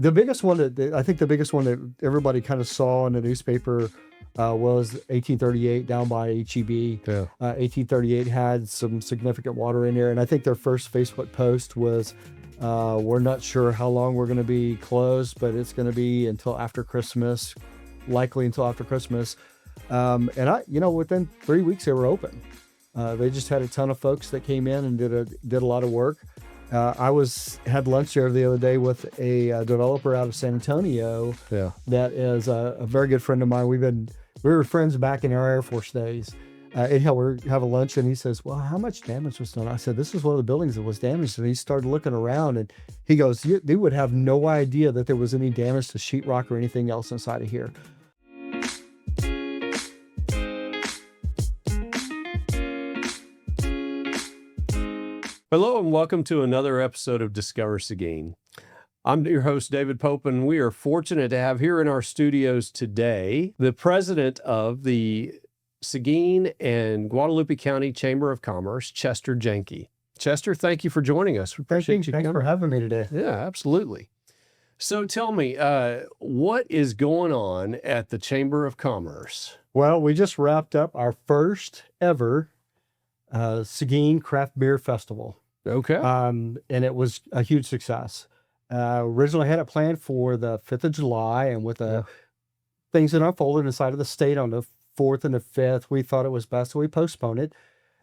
The biggest one I think the biggest one that everybody kind of saw in the newspaper was 1838 down by HEB. Yeah. 1838 had some significant water in there, and I think their first Facebook post was, "We're not sure how long we're going to be closed, but it's going to be until after Christmas, likely until after Christmas." Within 3 weeks they were open. They just had a ton of folks that came in and did a lot of work. I had lunch there the other day with a developer out of San Antonio. Yeah. That is a very good friend of mine. We were friends back in our Air Force days. Anyhow, we're having lunch, and he says, "Well, how much damage was done?" I said, "This is one of the buildings that was damaged." And he started looking around, and he goes, "They would have no idea that there was any damage to sheetrock or anything else inside of here." Hello and welcome to another episode of Discover Seguin. I'm your host, David Pope, and we are fortunate to have here in our studios today the president of the Seguin and Guadalupe County Chamber of Commerce, Chester Jenke. Chester, thank you for joining us. We appreciate you Thanks coming. for having me today. Yeah, absolutely. So tell me, what is going on at the Chamber of Commerce? Well, we just wrapped up our first ever Seguin Craft Beer Festival. Okay. And it was a huge success. Originally had it planned for the 5th of July, and with things that unfolded inside of the state on the 4th and the 5th, we thought it was best, so we postponed it.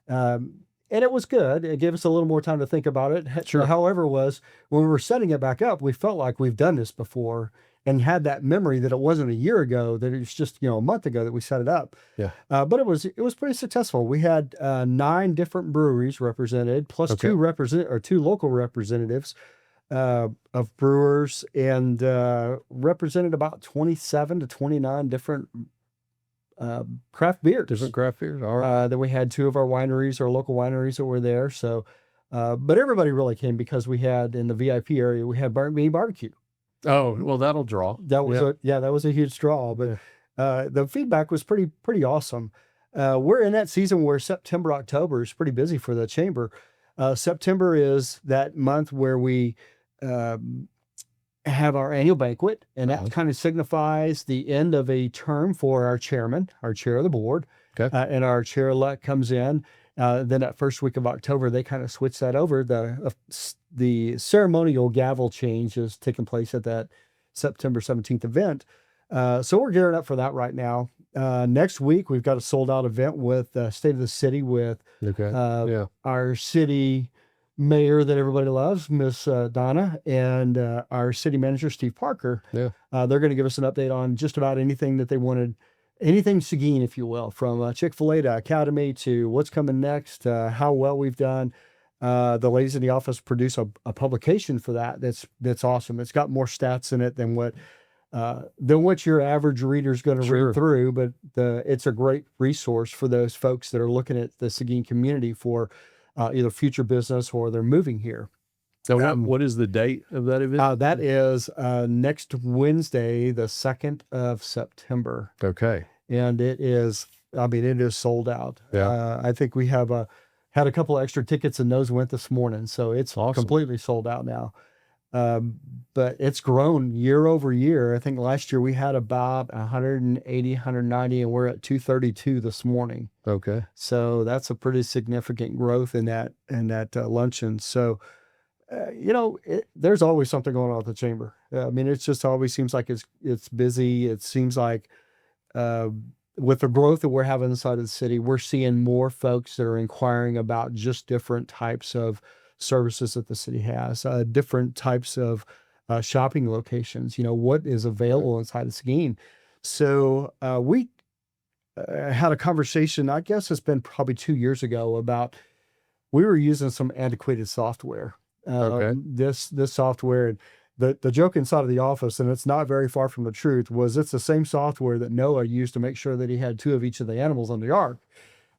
And it was good. It gave us a little more time to think about it. Sure. However, when we were setting it back up, we felt like we've done this before and had that memory that it wasn't a year ago, that it was just, a month ago that we set it up. Yeah. But it was pretty successful. We had 9 different breweries represented, plus Okay. two local representatives of brewers, and represented about 27 to 29 different craft beers. Different craft beers. All right. Then we had 2 of our local wineries that were there. So, but everybody really came because we had, in the VIP area, we had mini barbecue. Oh, well, that'll draw. That was a huge draw, but the feedback was pretty awesome. We're in that season where September, October is pretty busy for the chamber. September is that month where we have our annual banquet, and that kind of signifies the end of a term for our chairman, our chair of the board. Okay. And our chair-elect comes in. Then that first week of October, they kind of switch that over. The ceremonial gavel change is taking place at that September 17th event. So we're gearing up for that right now. Next week, we've got a sold-out event with State of the City with our city mayor that everybody loves, Miss Donna, and our city manager, Steve Parker. Yeah. They're going to give us an update on just about anything that they wanted. Anything Seguin, if you will, from Chick-fil-A to Academy to what's coming next, how well we've done. The ladies in the office produce a publication for that. That's awesome. It's got more stats in it than what your average reader is going to read through, but it's a great resource for those folks that are looking at the Seguin community for either future business or they're moving here. So what is the date of that event? That is next Wednesday, the 2nd of September. Okay. And it is sold out. Yeah. I think we had a couple of extra tickets, and those went this morning. So it's awesome. Completely sold out now. But it's grown year over year. I think last year we had about 180, 190, and we're at 232 this morning. Okay. So that's a pretty significant growth in that luncheon. So, there's always something going on at the chamber. It just always seems like it's busy. It seems like with the growth that we're having inside of the city, we're seeing more folks that are inquiring about just different types of services that the city has, different types of shopping locations, what is available inside of Seguin. So we had a conversation, I guess it's been probably 2 years ago, about we were using some antiquated software. This software, the joke inside of the office, and it's not very far from the truth, was it's the same software that Noah used to make sure that he had 2 of each of the animals on the ark.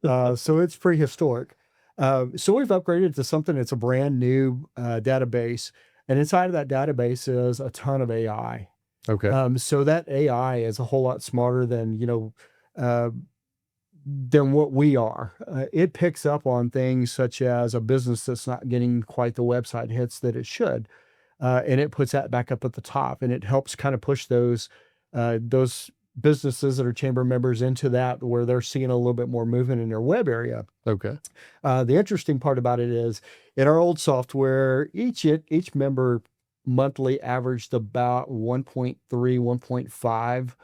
So it's prehistoric. So we've upgraded to something that's a brand new database, and inside of that database is a ton of AI. Okay. So that AI is a whole lot smarter than what we are. It picks up on things such as a business that's not getting quite the website hits that it should. and it puts that back up at the top, and it helps kind of push those businesses that are chamber members into that where they're seeing a little bit more movement in their web area. Okay. The interesting part about it is in our old software, each member monthly averaged about 1.3, 1.5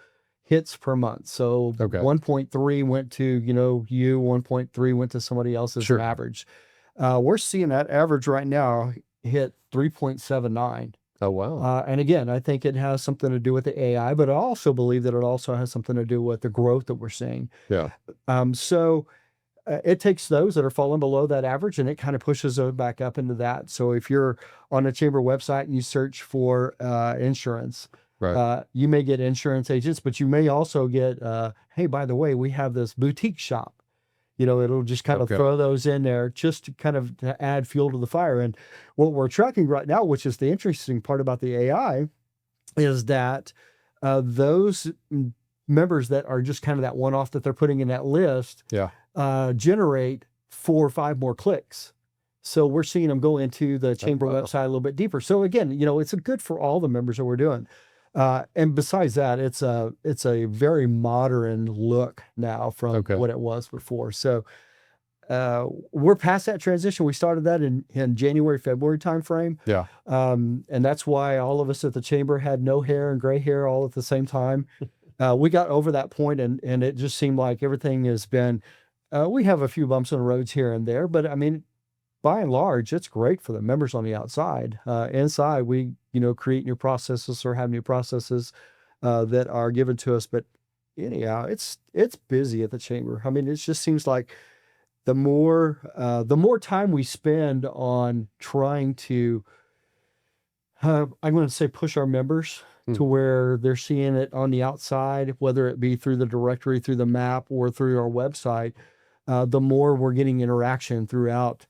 hits per month. So Okay. 1.3 went to, you, 1.3 went to somebody else's Sure. average. We're seeing that average right now hit 3.79. Oh, wow. And again, I think it has something to do with the AI, but I also believe that it also has something to do with the growth that we're seeing. Yeah. So it takes those that are falling below that average and it kind of pushes those back up into that. So if you're on a chamber website and you search for insurance, Right. you may get insurance agents, but you may also get, hey, by the way, we have this boutique shop. It'll just kind of Okay. throw those in there just to add fuel to the fire. And what we're tracking right now, which is the interesting part about the AI, is that those members that are just kind of that one-off that they're putting in that list Yeah. generate 4 or 5 more clicks. So we're seeing them go into the chamber wow. website a little bit deeper. So again, it's a good for all the members that we're doing. And besides that, it's a very modern look now from Okay. what it was before. So we're past that transition. We started that in January, February timeframe. Yeah. And that's why all of us at the chamber had no hair and gray hair all at the same time. We got over that point and it just seemed like everything has been, we have a few bumps in the roads here and there, but I mean, by and large, it's great for the members on the outside. Inside, we, create new processes or have new processes that are given to us. But anyhow, it's busy at the chamber. I mean, it just seems like the more time we spend on trying to, I'm going to say, push our members to where they're seeing it on the outside, whether it be through the directory, through the map, or through our website, the more we're getting interaction throughout.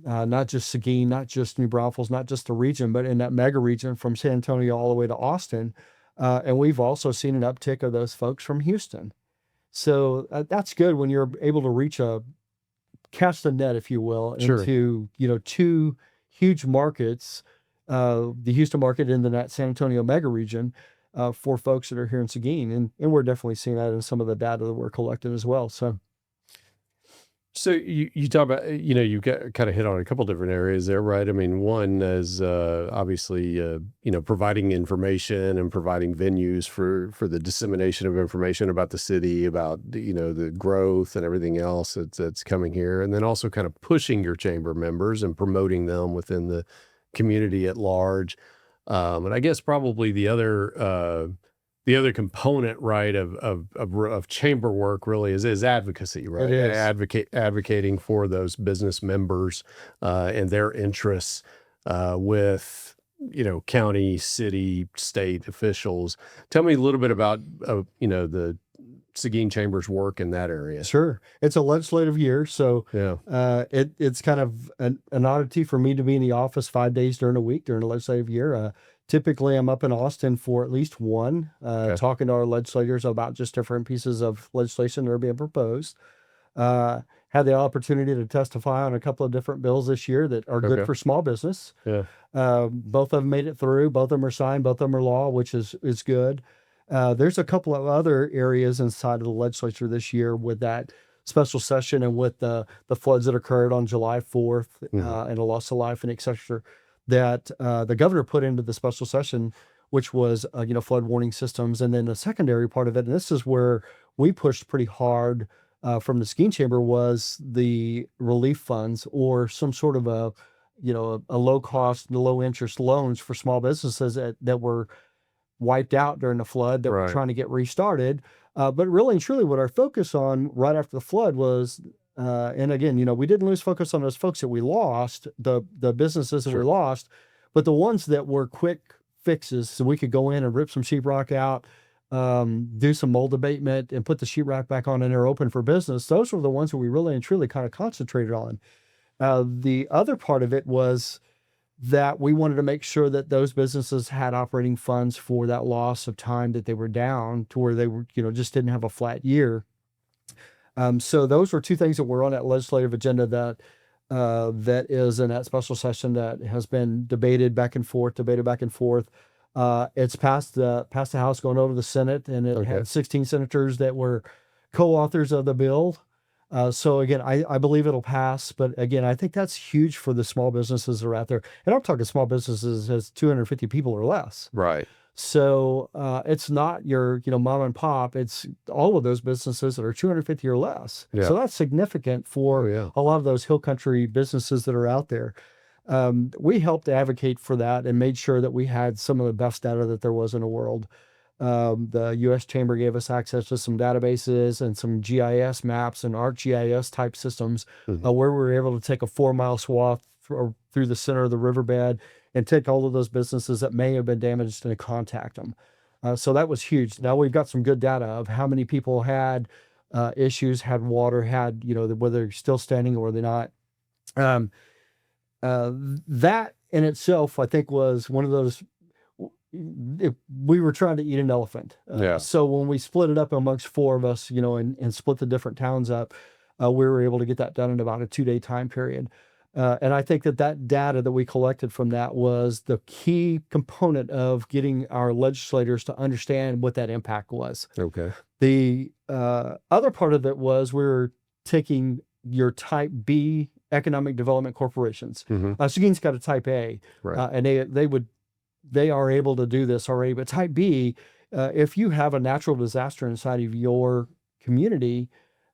Not just Seguin, not just New Braunfels, not just the region, but in that mega region from San Antonio all the way to Austin. And we've also seen an uptick of those folks from Houston. So that's good when you're able to cast a net, if you will, Sure. into, 2 huge markets, the Houston market and then that San Antonio mega region for folks that are here in Seguin. And we're definitely seeing that in some of the data that we're collecting as well. So you talk about, you got kind of hit on a couple different areas there, right? I mean, one is obviously, providing information and providing venues for the dissemination of information about the city, about, the growth and everything else that's coming here. And then also kind of pushing your chamber members and promoting them within the community at large. And I guess probably the other component, right, of chamber work really is advocacy, right? It is. Advocating for those business members and their interests with, county, city, state officials. Tell me a little bit about, the Seguin Chamber's work in that area. Sure. It's a legislative year, so Yeah. it's kind of an oddity for me to be in the office 5 days during a week during a legislative year. Typically, I'm up in Austin for at least one, Okay. talking to our legislators about just different pieces of legislation that are being proposed. Had the opportunity to testify on a couple of different bills this year that are good Okay. for small business. Yeah. Both of them made it through. Both of them are signed. Both of them are law, which is good. There's a couple of other areas inside of the legislature this year with that special session and with the floods that occurred on July 4th and a loss of life and et cetera, that the governor put into the special session, which was, flood warning systems. And then the secondary part of it, and this is where we pushed pretty hard from the Seguin Chamber, was the relief funds or some sort of a low cost, low interest loans for small businesses that were wiped out during the flood that were Right. trying to get restarted. But really and truly what our focus on right after the flood was, and again, we didn't lose focus on those folks that we lost, the businesses that we Sure. lost, but the ones that were quick fixes, so we could go in and rip some sheetrock out, do some mold abatement and put the sheetrock back on and they're open for business. Those were the ones that we really and truly kind of concentrated on. The other part of it was that we wanted to make sure that those businesses had operating funds for that loss of time that they were down to where they were, just didn't have a flat year. So those were 2 things that were on that legislative agenda that that is in that special session that has been debated back and forth. It's passed the House, going over to the Senate, and it had 16 senators that were co-authors of the bill. So again, I believe it'll pass, but again, I think that's huge for the small businesses that are out there. And I'm talking small businesses as 250 people or less. Right. So it's not your, mom and pop. It's all of those businesses that are 250 or less. Yeah. So that's significant for a lot of those hill country businesses that are out there. We helped advocate for that and made sure that we had some of the best data that there was in the world. The U.S. Chamber gave us access to some databases and some GIS maps and ArcGIS type systems, where we were able to take a 4-mile swath through the center of the riverbed and take all of those businesses that may have been damaged and contact them. So that was huge. Now we've got some good data of how many people had issues, had water, had, whether they're still standing or they're not. That in itself, I think, was one of those, we were trying to eat an elephant. So when we split it up amongst 4 of us, and split the different towns up, we were able to get that done in about a 2-day time period. And I think that data that we collected from that was the key component of getting our legislators to understand what that impact was. Okay. The other part of it was we were taking your type B economic development corporations. Seguin's got a type A, and they are able to do this already. But type B, if you have a natural disaster inside of your community,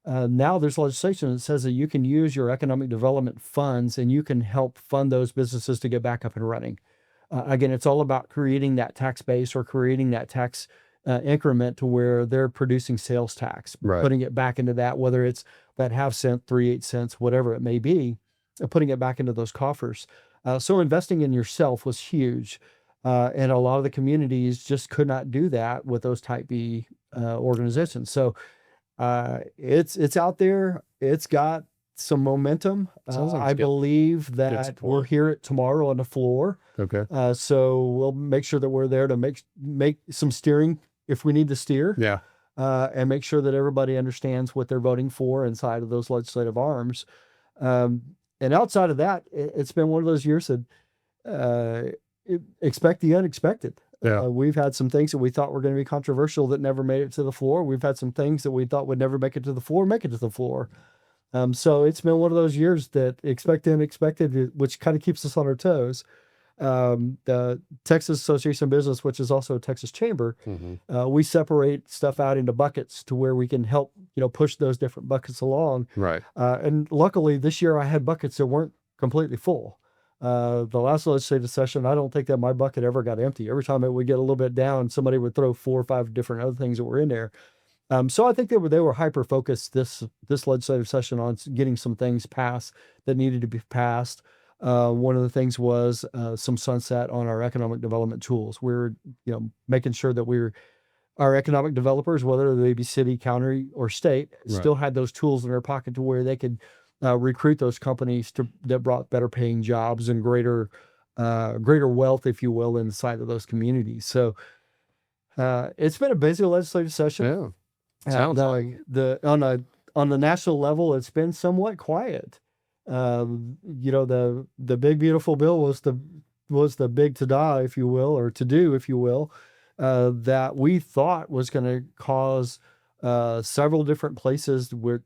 now there's legislation that says that you can use your economic development funds and you can help fund those businesses to get back up and running. Again, it's all about creating that tax base or creating that tax increment to where they're producing sales tax, putting it back into that, whether it's that half cent, 3/8 cents, whatever it may be, putting it back into those coffers. So investing in yourself was huge. And a lot of the communities just could not do that with those type B organizations. So it's out there. It's got some momentum. I believe that we'll hear it tomorrow on the floor. Okay. So we'll make sure that we're there to make some steering if we need to steer. Yeah. And make sure that everybody understands what they're voting for inside of those legislative arms. And outside of that, it's been one of those years that expect the unexpected. We've had some things that we thought were going to be controversial that never made it to the floor. We've had some things that we thought would never make it to the floor, make it to the floor. So it's been one of those years that expect the unexpected, which kind of keeps us on our toes. The Texas Association of Business, which is also a Texas Chamber, we separate stuff out into buckets to where we can help, push those different buckets along. Right. And luckily this year I had buckets that weren't completely full. The last legislative session, I don't think that my bucket ever got empty. Every time it would get a little bit down, somebody would throw 4 or 5 different other things that were in there. So I think they were hyper focused this legislative session on getting some things passed that needed to be passed. One of the things was some sunset on our economic development tools. We're making sure that our economic developers, whether they be city, county, or state, still had those tools in their pocket to where they could recruit those companies that brought better paying jobs and greater wealth, if you will, inside of those communities. So it's been a busy legislative session. Yeah. Sounds like on the national level, it's been somewhat quiet. The big beautiful bill was the big ta-da, if you will, or to-do, if you will, that we thought was going to cause several different places where,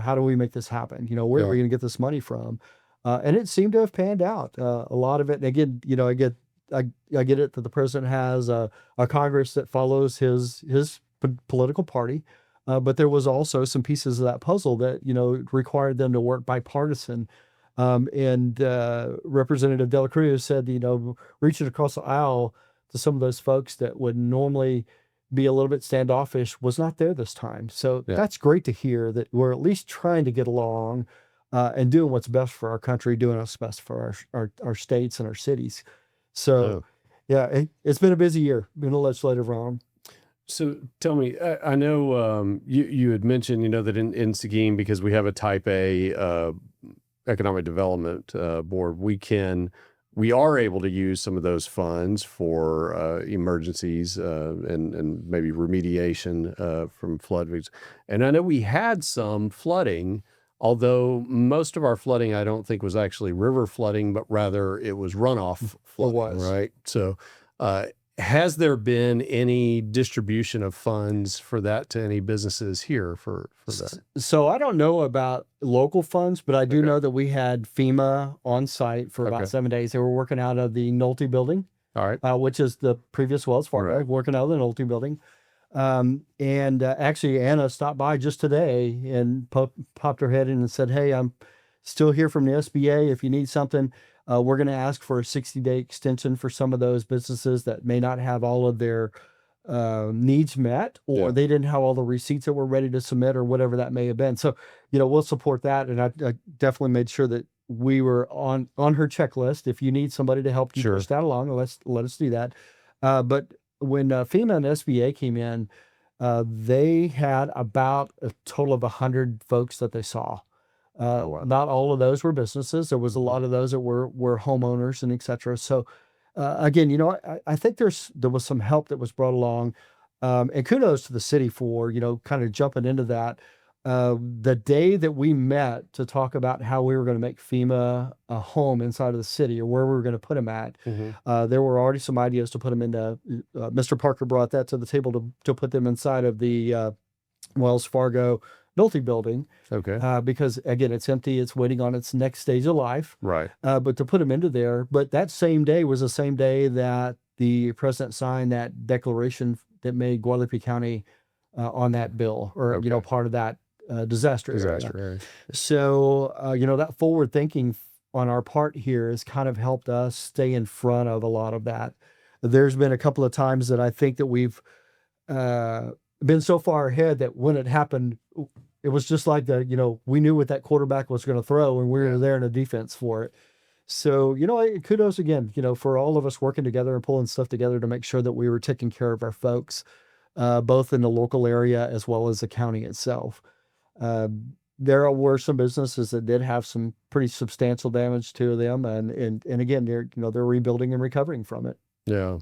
how do we make this happen? Where are we going to get this money from? And it seemed to have panned out. A lot of it, and again, I get it that the president has a Congress that follows his political party. But there was also some pieces of that puzzle that, required them to work bipartisan. And Representative Dela Cruz said, reaching across the aisle to some of those folks that would normally be a little bit standoffish was not there this time. So that's great to hear that we're at least trying to get along and doing what's best for our country, doing what's best for our states and our cities. So, it's been a busy year, been a legislative realm. So tell me, I know you had mentioned, that in Seguin, because we have a type A economic development board, we are able to use some of those funds for emergencies and maybe remediation from flood victims. And I know we had some flooding although most of our flooding, I don't think was actually river flooding, but rather it was runoff flooding, was. right? So has there been any distribution of funds for that to any businesses here for that? So I don't know about local funds, but I do know that we had FEMA on site for about 7 days. They were working out of the Nolte building, All right. which is the previous Wells Fargo, Right. working out of the Nolte building. And actually, Anna stopped by just today and popped her head in and said, "Hey, I'm still here from the SBA. If you need something, we're going to ask for a 60-day extension for some of those businesses that may not have all of their needs met, or Yeah. they didn't have all the receipts that were ready to submit, or whatever that may have been." So, we'll support that. And I definitely made sure that we were on her checklist. If you need somebody to help you Sure. push that along, let us do that. But when FEMA and SBA came in, they had about a total of 100 folks that they saw. wow. Not all of those were businesses. There was a lot of those that were homeowners and et cetera. So again, I think there was some help that was brought along, and kudos to the city for kind of jumping into that. The day that we met to talk about how we were going to make FEMA a home inside of the city, or where we were going to put them at, there were already some ideas to put them into. Mr. Parker brought that to the table to put them inside of the Wells Fargo Nolte building. Okay. Because again, it's empty, it's waiting on its next stage of life. Right. But to put them into there, but that same day was the same day that the president signed that declaration that made Guadalupe County on that bill, or part of that disaster area. So that forward thinking on our part here has kind of helped us stay in front of a lot of that. There's been a couple of times that I think that we've been so far ahead that when it happened, it was just like we knew what that quarterback was going to throw, and we were there in a defense for it. So, kudos again, for all of us working together and pulling stuff together to make sure that we were taking care of our folks, both in the local area as well as the county itself. There were some businesses that did have some pretty substantial damage to them, and again, they're rebuilding and recovering from it. Yeah.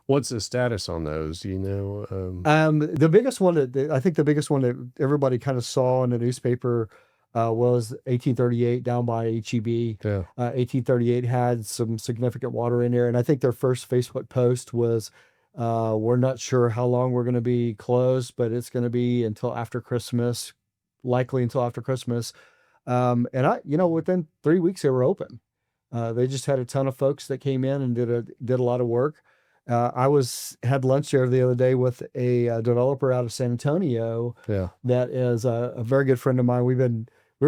What's the status on those? The biggest one I think the biggest one that everybody kind of saw in the newspaper was 1838 down by HEB. Yeah. 1838 had some significant water in there, and I think their first Facebook post was, "We're not sure how long we're going to be closed, but it's going to be until after Christmas, likely until after Christmas." And within 3 weeks they were open. They just had a ton of folks that came in and did a lot of work. I had lunch there the other day with a developer out of San Antonio. Yeah. That is a very good friend of mine. We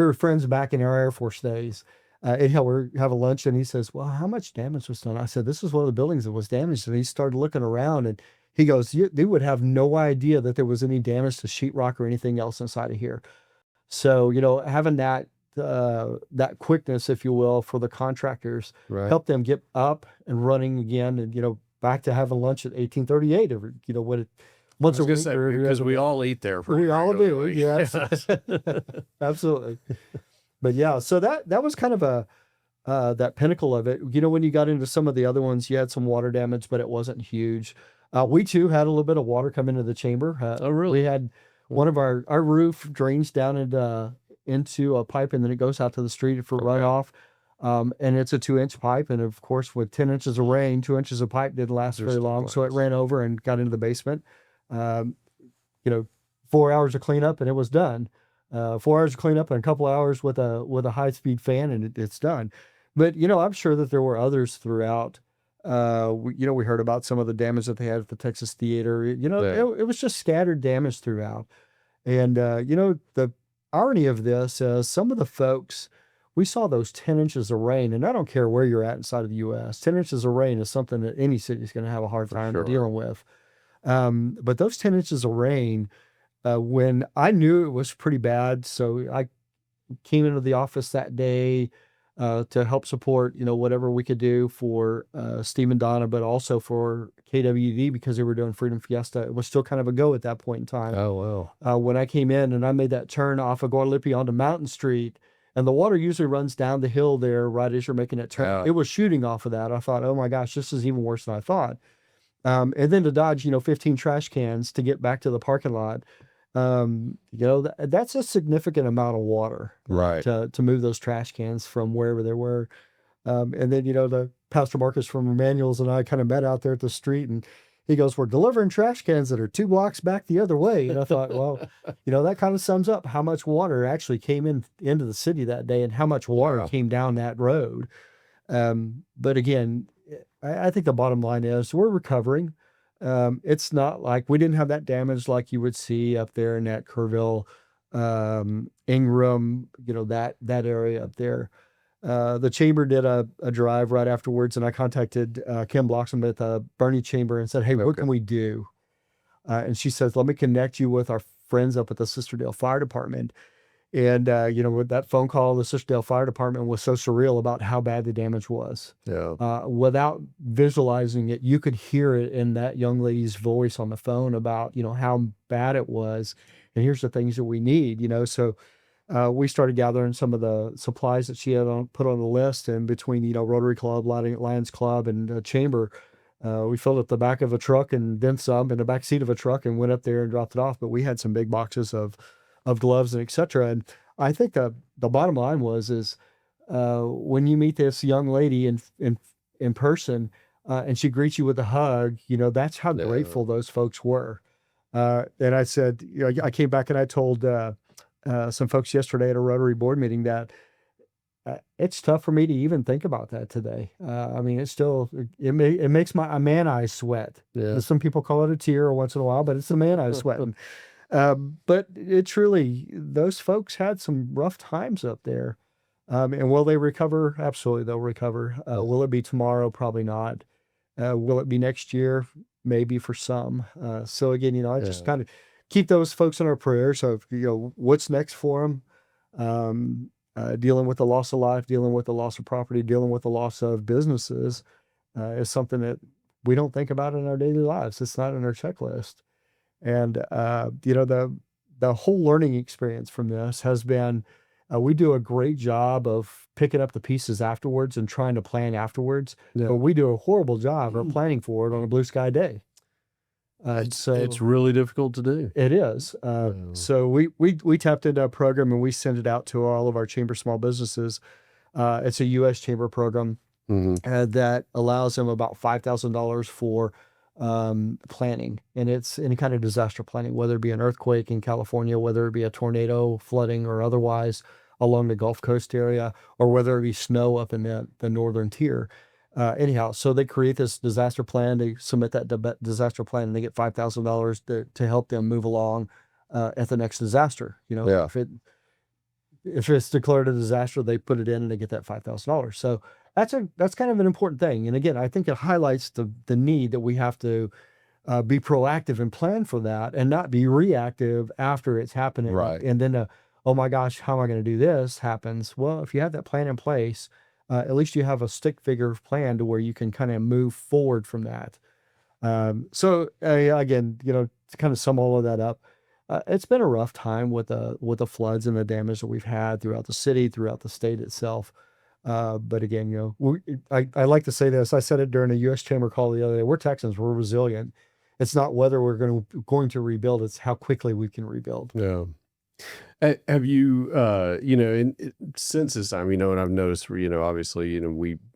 were friends back in our Air Force days. Anyhow, we're having lunch, and he says, "Well, how much damage was done?" I said, "This is one of the buildings that was damaged." And he started looking around, and he goes, "They would have no idea that there was any damage to sheetrock or anything else inside of here." So, having that quickness, if you will, for the contractors, Right. helped them get up and running again, and back to having lunch at 1838 every, once a week. Because we all eat there. We all do. Yes. Absolutely. But yeah, so that was kind of that pinnacle of it. When you got into some of the other ones, you had some water damage, but it wasn't huge. We too had a little bit of water come into the chamber. Oh, really? We had one of our roof drains down into a pipe, and then it goes out to the street for runoff. And it's a 2-inch pipe. And of course, with 10 inches of rain, 2 inches of pipe didn't last very long. So it ran over and got into the basement. 4 hours of cleanup and it was done. 4 hours of cleanup and a couple hours with a high-speed fan, and it's done. But, I'm sure that there were others throughout. We heard about some of the damage that they had at the Texas Theater. It was just scattered damage throughout. And, the irony of this is some of the folks, we saw those 10 inches of rain, and I don't care where you're at inside of the U.S., 10 inches of rain is something that any city is going to have a hard time dealing with. But those 10 inches of rain, when I knew it was pretty bad, so I came into the office that day to help support, whatever we could do for Steve and Donna, but also for KWD, because they were doing Freedom Fiesta. It was still kind of a go at that point in time. Oh, wow. When I came in and I made that turn off of Guadalupe onto Mountain Street, and the water usually runs down the hill there right as you're making that turn. It was shooting off of that. I thought, oh my gosh, this is even worse than I thought. And then to dodge, 15 trash cans to get back to the parking lot. That's a significant amount of water Right. to move those trash cans from wherever they were. And then, the Pastor Marcus from Emmanuel's and I kind of met out there at the street, and he goes, "We're delivering trash cans that are 2 blocks back the other way." And I thought, well, that kind of sums up how much water actually came into the city that day and how much water Wow. came down that road. But again, I think the bottom line is we're recovering. It's not like we didn't have that damage like you would see up there in that Kerrville, Ingram, that area up there. The chamber did a drive right afterwards, and I contacted Kim Bloxham at the Bernie Chamber and said, "Hey, what Okay. can we do?" And she says, "Let me connect you with our friends up at the Sisterdale Fire Department." And with that phone call, the Sisterdale Fire Department was so surreal about how bad the damage was. Yeah. Without visualizing it, you could hear it in that young lady's voice on the phone about how bad it was. And here's the things that we need. So we started gathering some of the supplies that she had put on the list, and between Rotary Club, Lions Club, and Chamber, we filled up the back of a truck and then some in the back seat of a truck and went up there and dropped it off. But we had some big boxes of gloves and etc. And I think the bottom line is when you meet this young lady in person, and she greets you with a hug, that's how Yeah. grateful those folks were. And I said, I came back and I told some folks yesterday at a Rotary board meeting that it's tough for me to even think about that today. I mean, it makes my man eyes sweat. Yeah. Some people call it a tear once in a while, but it's a man eyes sweating. But it truly, those folks had some rough times up there. And will they recover? Absolutely, they'll recover. Will it be tomorrow? Probably not. Will it be next year? Maybe for some. So again, I just kind of keep those folks in our prayers of, what's next for them. Dealing with the loss of life, dealing with the loss of property, dealing with the loss of businesses is something that we don't think about in our daily lives. It's not in our checklist. And, the whole learning experience from this has been, we do a great job of picking up the pieces afterwards and trying to plan afterwards, Yeah. but we do a horrible job of planning for it on a blue sky day. It's really difficult to do. It is. So we tapped into a program and we sent it out to all of our chamber small businesses. It's a U.S. chamber program that allows them about $5,000 for planning, and it's any kind of disaster planning, whether it be an earthquake in California, whether it be a tornado, flooding, or otherwise along the Gulf Coast area, or whether it be snow up in the northern tier. Anyhow, so they create this disaster plan, they submit that disaster plan, and they get $5,000 to help them move along at the next disaster. Yeah. If it's declared a disaster, they put it in and they get that $5,000. So that's kind of an important thing. And again, I think it highlights the need that we have to be proactive and plan for that, and not be reactive after it's happening. Right. And then, oh my gosh, how am I going to do this happens? Well, if you have that plan in place, at least you have a stick figure plan to where you can kind of move forward from that. So again, to kind of sum all of that up, it's been a rough time with the floods and the damage that we've had throughout the city, throughout the state itself. But again, I like to say this. I said it during a U.S. Chamber call the other day. We're Texans. We're resilient. It's not whether we're going to rebuild. It's how quickly we can rebuild. Yeah. Have you, since this time, and I've noticed, obviously,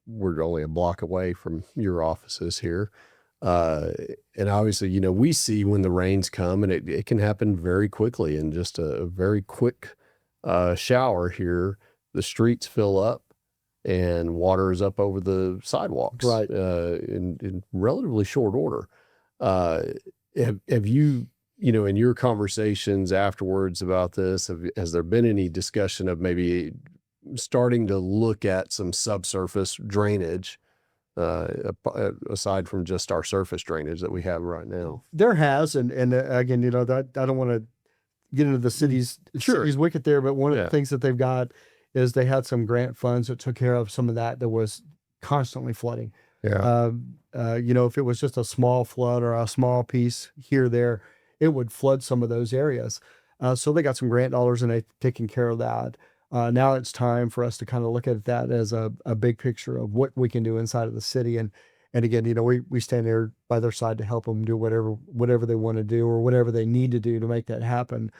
we're only a block away from your offices here. And obviously, we see when the rains come, and it can happen very quickly, and just a very quick shower here, the streets fill up and water is up over the sidewalks, Right. In relatively short order. Have you, in your conversations afterwards about this, has there been any discussion of maybe starting to look at some subsurface drainage, aside from just our surface drainage that we have right now? There has, and again, that I don't want to get into the city's wicket there, but one of the things that they've got is they had some grant funds that took care of some of that was constantly flooding. Yeah. If it was just a small flood or a small piece here or there, it would flood some of those areas. So they got some grant dollars and they've taken care of that. Now it's time for us to kind of look at that as a big picture of what we can do inside of the city. And And again, we stand there by their side to help them do whatever they want to do or whatever they need to do to make that happen.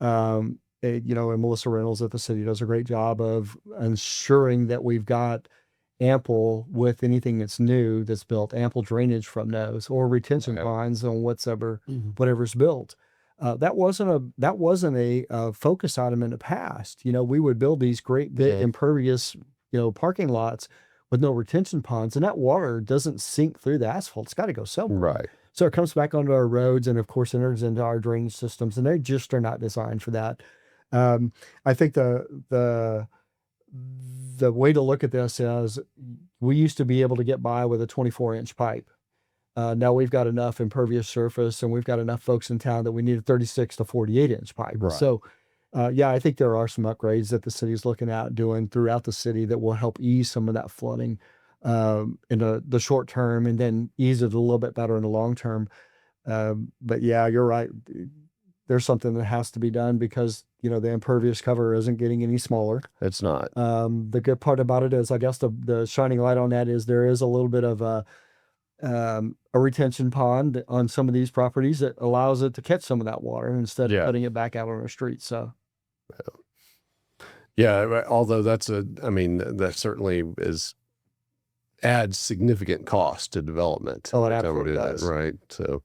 And Melissa Reynolds at the city does a great job of ensuring that we've got ample, with anything that's new that's built, ample drainage from those or retention ponds on whatever's built. That wasn't a focus item in the past. We would build these great big impervious parking lots with no retention ponds, and that water doesn't sink through the asphalt. It's got to go somewhere. Right. So it comes back onto our roads and of course enters into our drainage systems, and they just are not designed for that. I think the way to look at this is we used to be able to get by with a 24-inch pipe. Now we've got enough impervious surface and we've got enough folks in town that we need a 36 to 48-inch pipe. Right. So I think there are some upgrades that the city is looking at doing throughout the city that will help ease some of that flooding in the short term, and then ease it a little bit better in the long term. But yeah, you're right. There's something that has to be done because, the impervious cover isn't getting any smaller. It's not. The good part about it is, I guess the shining light on that is there is a little bit of a retention pond on some of these properties that allows it to catch some of that water instead of putting it back out on the street. So. Yeah. Although that certainly adds significant cost to development. Oh, it absolutely does. Right. So,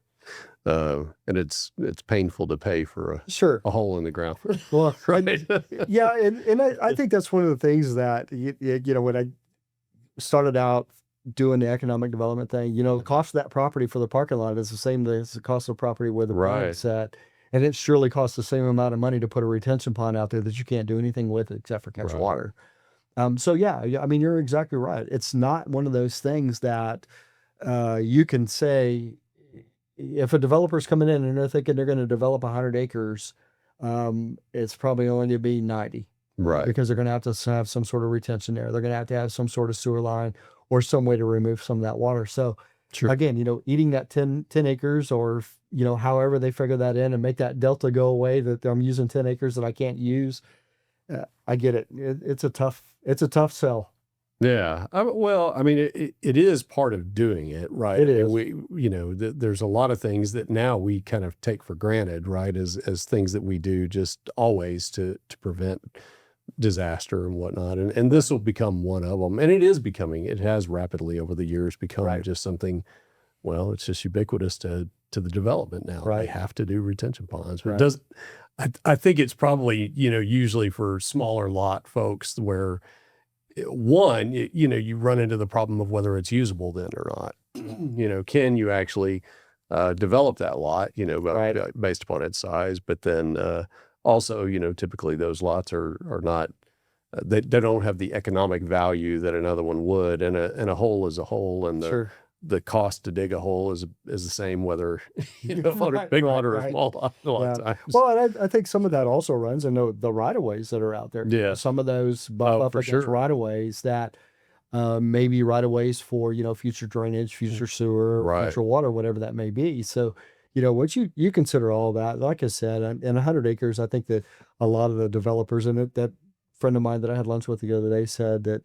and it's painful to pay for a hole in the ground. Well, right. Yeah. And I think that's one of the things that, when I started out doing the economic development thing, the cost of that property for the parking lot is the same as the cost of the property where the pond's at. And it surely costs the same amount of money to put a retention pond out there that you can't do anything with except for catch water. So yeah, you're exactly right. It's not one of those things that you can say, if a developer's coming in and they're thinking they're going to develop 100 acres, it's probably only to be 90. Right. Because they're going to have some sort of retention there. They're going to have some sort of sewer line or some way to remove some of that water. So again, eating that 10 acres or, however they figure that in and make that delta go away, that I'm using 10 acres that I can't use. I get it. It's a tough sell. Yeah. It is part of doing it, right? It is. And we, there's a lot of things that now we kind of take for granted, right? As things that we do just always to prevent disaster and whatnot. And this will become one of them. And it has rapidly over the years become just something, it's just ubiquitous to the development now. Right. They have to do retention ponds. But it doesn't, I think it's probably, usually for smaller lot folks where one, you run into the problem of whether it's usable then or not. Can you actually develop that lot, based upon its size, but then also, typically those lots are not, they don't have the economic value that another one would, and a hole is a hole, and the cost to dig a hole is the same whether on a big lot or a small lot a lot of times. Well, and I think some of that also runs in the right-of-ways that are out there. Yeah. Some of those bump up against right-of-ways that may be right-of-ways for, future drainage, future sewer, future water, whatever that may be. So, once you consider all that, like I said, in 100 acres, I think that a lot of the developers in it, that friend of mine that I had lunch with the other day said that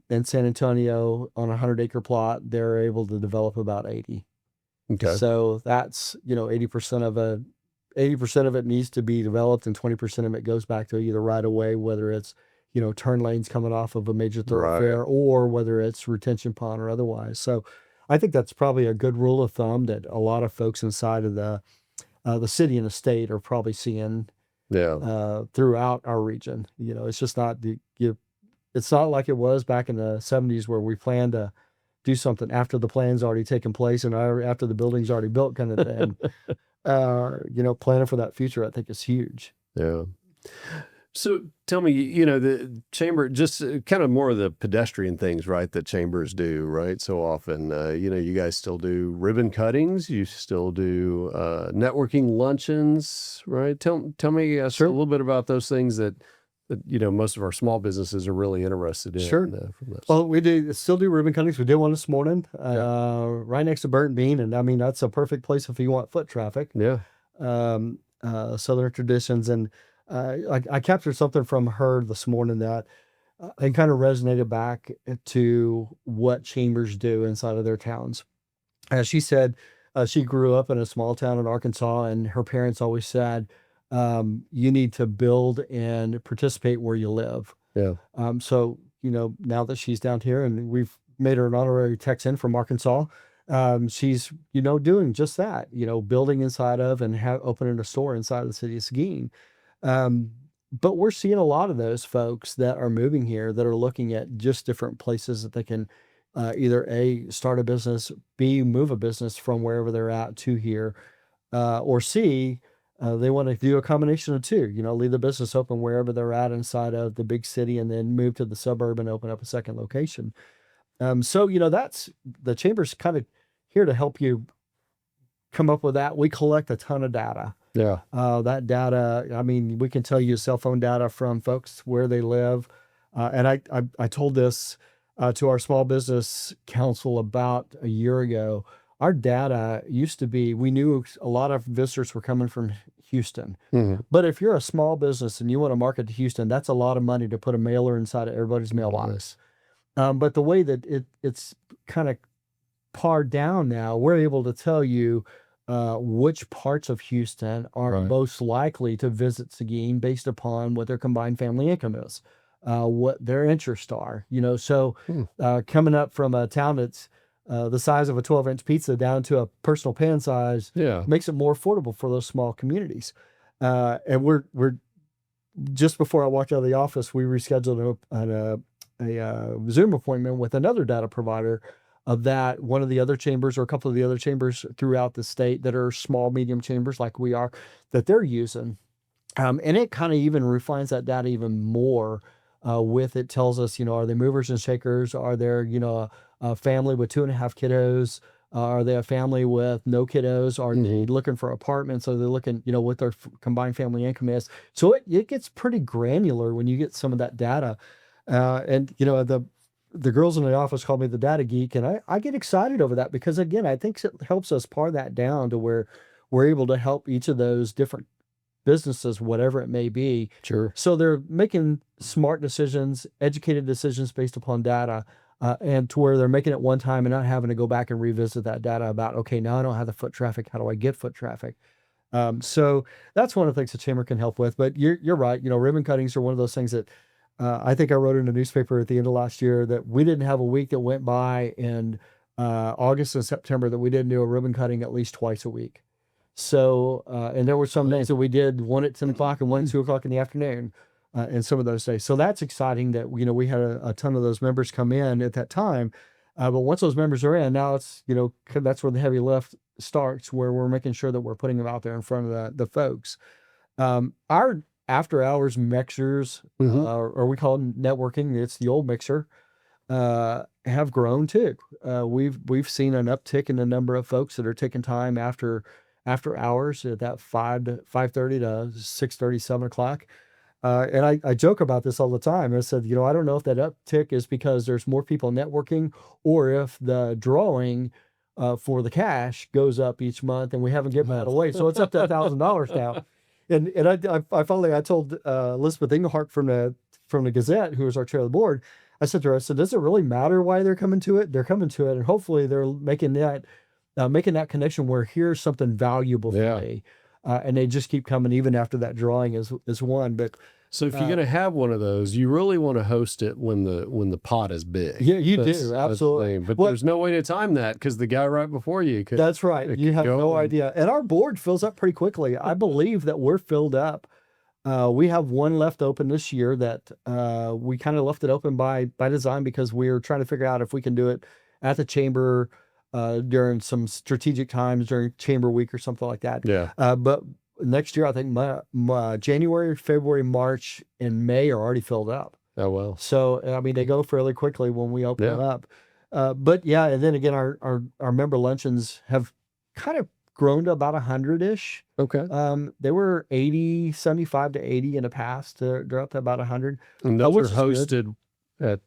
in San Antonio on a 100-acre plot, they're able to develop about 80. Okay. So that's, 80% of it needs to be developed, and 20% of it goes back to either right away, whether it's, turn lanes coming off of a major thoroughfare, or whether it's retention pond or otherwise. So I think that's probably a good rule of thumb that a lot of folks inside of the city and the state are probably seeing throughout our region. It's just not it's not like it was back in the 70s where we planned to do something after the plan's already taken place and after the building's already built kind of thing. Planning for that future, I think, is huge. Yeah. So tell me, the chamber, just kind of more of the pedestrian things, right, that chambers do, right? So often, you guys still do ribbon cuttings, you still do networking luncheons, right? Tell me a little bit about those things that most of our small businesses are really interested in. Sure. From this. Well, we still do ribbon cuttings. We did one this morning, right next to Burnt Bean. And that's a perfect place if you want foot traffic. Yeah. Southern traditions. And I captured something from her this morning that and kind of resonated back to what chambers do inside of their towns. As she said, she grew up in a small town in Arkansas, and her parents always said, you need to build and participate where you live. Yeah. So, now that she's down here and we've made her an honorary Texan from Arkansas, she's, doing just that, building inside of and opening a store inside of the city of Seguin. But we're seeing a lot of those folks that are moving here that are looking at just different places that they can either A, start a business, B, move a business from wherever they're at to here, or C, they want to do a combination of two, leave the business open wherever they're at inside of the big city and then move to the suburb and open up a second location. So, that's the chamber's kind of here to help you come up with that. We collect a ton of data. Yeah. That data, I mean, we can tell you cell phone data from folks where they live. And I told this to our small business council about a year ago. Our data used to be, we knew a lot of visitors were coming from Houston. Mhm. But if you're a small business and you want to market to Houston, that's a lot of money to put a mailer inside of everybody's mailbox. But the way that it's kind of pared down now, we're able to tell you which parts of Houston are Right. most likely to visit Seguin based upon what their combined family income is, what their interests are. So coming up from a town that's the size of a 12-inch pizza down to a personal pan size Yeah. makes it more affordable for those small communities. And we're just before I walked out of the office, we rescheduled a Zoom appointment with another data provider of that, one of the other chambers or a couple of the other chambers throughout the state that are small, medium chambers like we are, that they're using. And it kind of even refines that data even more with it tells us, are they movers and shakers? Are there, a family with 2.5 kiddos? Are they a family with no kiddos? Are they looking for apartments? Are they looking, what their combined family income is? So it gets pretty granular when you get some of that data. And, the girls in the office call me the data geek, and I get excited over that because, again, I think it helps us par that down to where we're able to help each of those different businesses, whatever it may be. Sure. So they're making smart decisions, educated decisions based upon data, and to where they're making it one time and not having to go back and revisit that data about, okay, now I don't have the foot traffic. How do I get foot traffic? So that's one of the things the chamber can help with. But you're right. Ribbon cuttings are one of those things that I think I wrote in a newspaper at the end of last year that we didn't have a week that went by in August and September that we didn't do a ribbon cutting at least twice a week. So, and there were some days that we did one at 10 o'clock and one at 2 o'clock in the afternoon, and some of those days. So that's exciting that, we had a ton of those members come in at that time. But once those members are in, now it's, that's where the heavy lift starts, where we're making sure that we're putting them out there in front of the folks. Our after hours mixers, or we call them networking, it's the old mixer, have grown too. We've seen an uptick in the number of folks that are taking time after hours at that 5 to 5:30 to 6:30, 7 o'clock. And I joke about this all the time. I said, I don't know if that uptick is because there's more people networking or if the drawing for the cash goes up each month and we haven't given that away. So it's up to $1,000 now. And I finally told Elizabeth Engelhart from the Gazette, who was our chair of the board, I said to her, does it really matter why they're coming to it? They're coming to it, and hopefully they're making that connection where here's something valuable for me. And they just keep coming even after that drawing is won. But so if you're going to have one of those, you really want to host it when the pot is big. Yeah, you do. Absolutely. But there's no way to time that because the guy right before you could. That's right. You have no idea. And our board fills up pretty quickly. I believe that we're filled up. We have one left open this year that we kind of left it open by design because we're trying to figure out if we can do it at the chamber during some strategic times during Chamber Week or something like that. Yeah. But next year, I think January, February, March, and May are already filled up. Oh, well. So, I mean, they go fairly quickly when we open them up. But yeah, and then again, our member luncheons have kind of grown to about 100-ish. Okay. They were 75 to 80 in the past. They're up to about 100. And those are hosted at...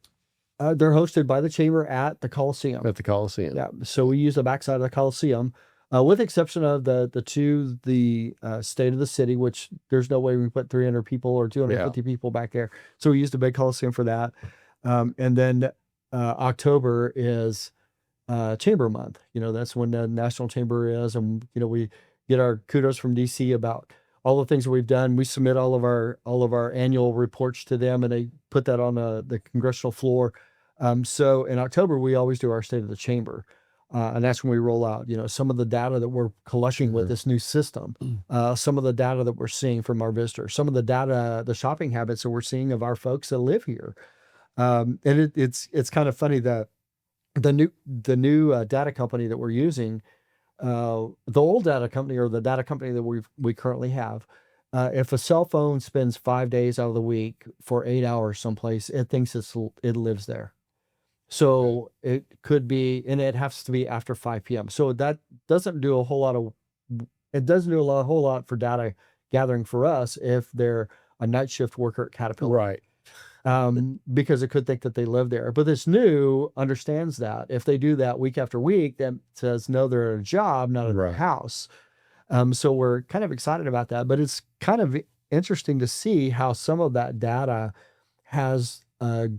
they're hosted by the chamber at the Coliseum. At the Coliseum. Yeah. So we use the backside of the Coliseum. with the exception of the state of the city, which there's no way we put 300 people or 250 people back there. So we used a big Coliseum for that. And then October is Chamber Month. That's when the National Chamber is, and we get our kudos from DC about all the things that we've done. We submit all of our annual reports to them, and they put that on the congressional floor. So in October, we always do our State of the Chamber. And that's when we roll out, some of the data that we're collecting with this new system, some of the data that we're seeing from our visitors, some of the data, the shopping habits that we're seeing of our folks that live here. And it's kind of funny that the new data company that we're using, the old data company or the data company that we currently have, if a cell phone spends 5 days out of the week for 8 hours someplace, it thinks it lives there. So it could be, and it has to be after 5 p.m. So that doesn't do a whole lot for data gathering for us if they're a night shift worker at Caterpillar. Right. Because it could think that they live there. But this new understands that if they do that week after week, that says, no, they're at a job, not at their house. So we're kind of excited about that, but it's kind of interesting to see how some of that data has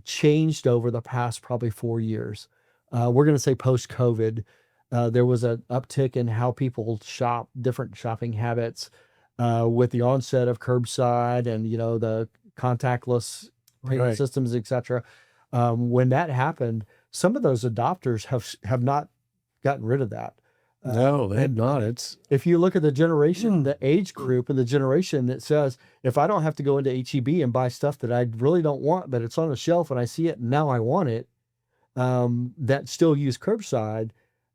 changed over the past probably 4 years. We're going to say post-COVID, there was an uptick in how people shop, different shopping habits, with the onset of curbside and the contactless payment systems, etc. When that happened, some of those adopters have not gotten rid of that. No, they have not. It's if you look at the generation, the age group and the generation that says, if I don't have to go into HEB and buy stuff that I really don't want, but it's on the shelf and I see it and now I want it, that still use curbside,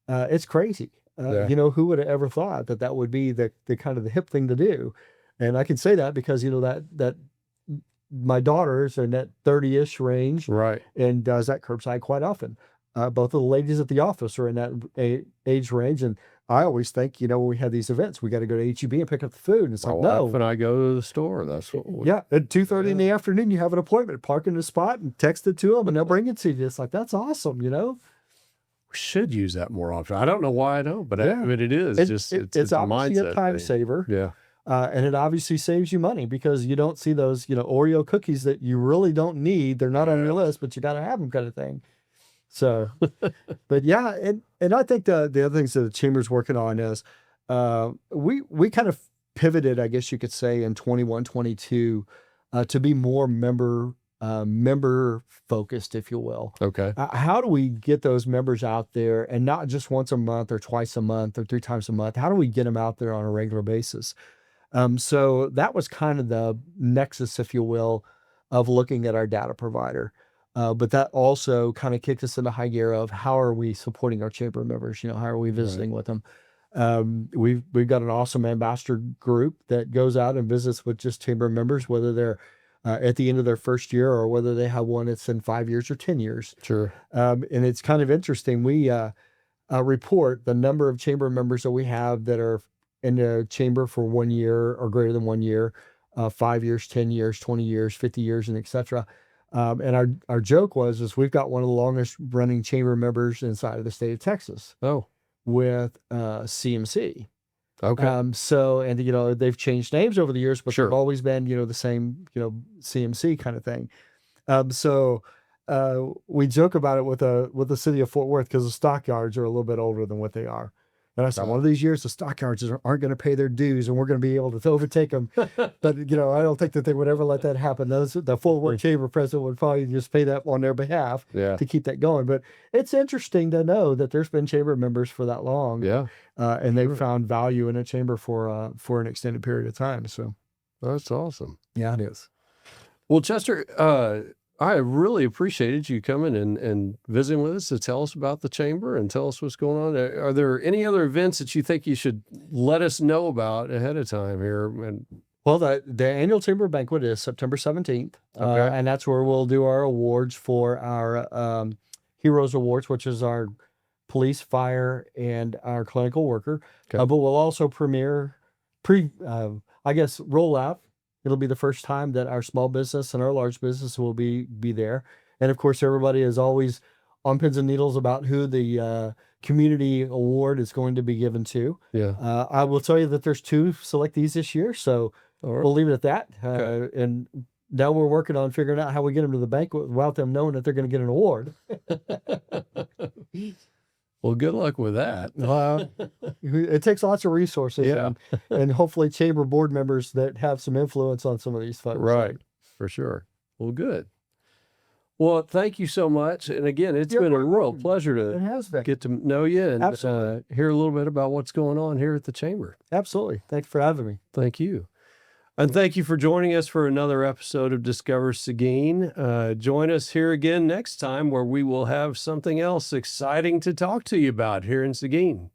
it's crazy. Who would have ever thought that would be the kind of the hip thing to do? And I can say that because, that my daughter's in that 30-ish range, right, and does that curbside quite often. Both of the ladies at the office are in that age range, and I always think, when we have these events, we got to go to HEB and pick up the food. And it's like, no. When I go to the store, that's what. At 2:30 in the afternoon, you have an appointment. Park in the spot and text it to them, and they'll bring it to you. It's like, that's awesome, We should use that more often. I don't know why I don't, but it is. It's obviously a time saver. Yeah. And it obviously saves you money because you don't see those, Oreo cookies that you really don't need. They're not on your list, but you got to have them kind of thing. So, but yeah. And I think the other things that the Chamber's working on is, we kind of pivoted, I guess you could say, in 21, 22, to be more member focused, if you will. Okay. How do we get those members out there, and not just once a month or twice a month or 3 times a month? How do we get them out there on a regular basis? So that was kind of the nexus, if you will, of looking at our data provider. But that also kind of kicked us into high gear of how are we supporting our chamber members? How are we visiting with them? We've got an awesome ambassador group that goes out and visits with just chamber members, whether they're at the end of their first year or whether they have one that's in 5 years or 10 years. Sure. And it's kind of interesting. We report the number of chamber members that we have that are in the chamber for 1 year or greater than 1 year, 5 years, 10 years, 20 years, 50 years, and etc. And our joke is we've got one of the longest running chamber members inside of the state of Texas. Oh, with CMC. Okay. So, and they've changed names over the years, but Sure. they've always been, the same, CMC kind of thing. So we joke about it with the city of Fort Worth because the stockyards are a little bit older than what they are. And I said, one of these years, the stockyards aren't going to pay their dues and we're going to be able to overtake them. But, I don't think that they would ever let that happen. The Fort Worth Chamber president would probably just pay that on their behalf to keep that going. But it's interesting to know that there's been chamber members for that long. Yeah. And they've found value in a chamber for an extended period of time. So that's awesome. Yeah, it is. Well, Chester, I really appreciated you coming and visiting with us to tell us about the chamber and tell us what's going on. Are there any other events that you think you should let us know about ahead of time here? Well, the annual chamber banquet is September 17th. Okay. And that's where we'll do our awards for our Heroes Awards, which is our police, fire, and our clinical worker. Okay. But we'll also roll out. It'll be the first time that our small business and our large business will be there. And of course, everybody is always on pins and needles about who the community award is going to be given to. Yeah. I will tell you that there's 2 selectees this year, so All right. we'll leave it at that. Okay. And now we're working on figuring out how we get them to the banquet without them knowing that they're going to get an award. Well, good luck with that. It takes lots of resources, Yeah. and hopefully chamber board members that have some influence on some of these folks. Right. For sure. Well, good. Well, thank you so much. And again, it's You're been a real welcome. pleasure It to has been. get to know you and Absolutely. hear a little bit about what's going on here at the chamber. Absolutely. Thanks for having me. Thank you. And thank you for joining us for another episode of Discover Seguin. Join us here again next time where we will have something else exciting to talk to you about here in Seguin.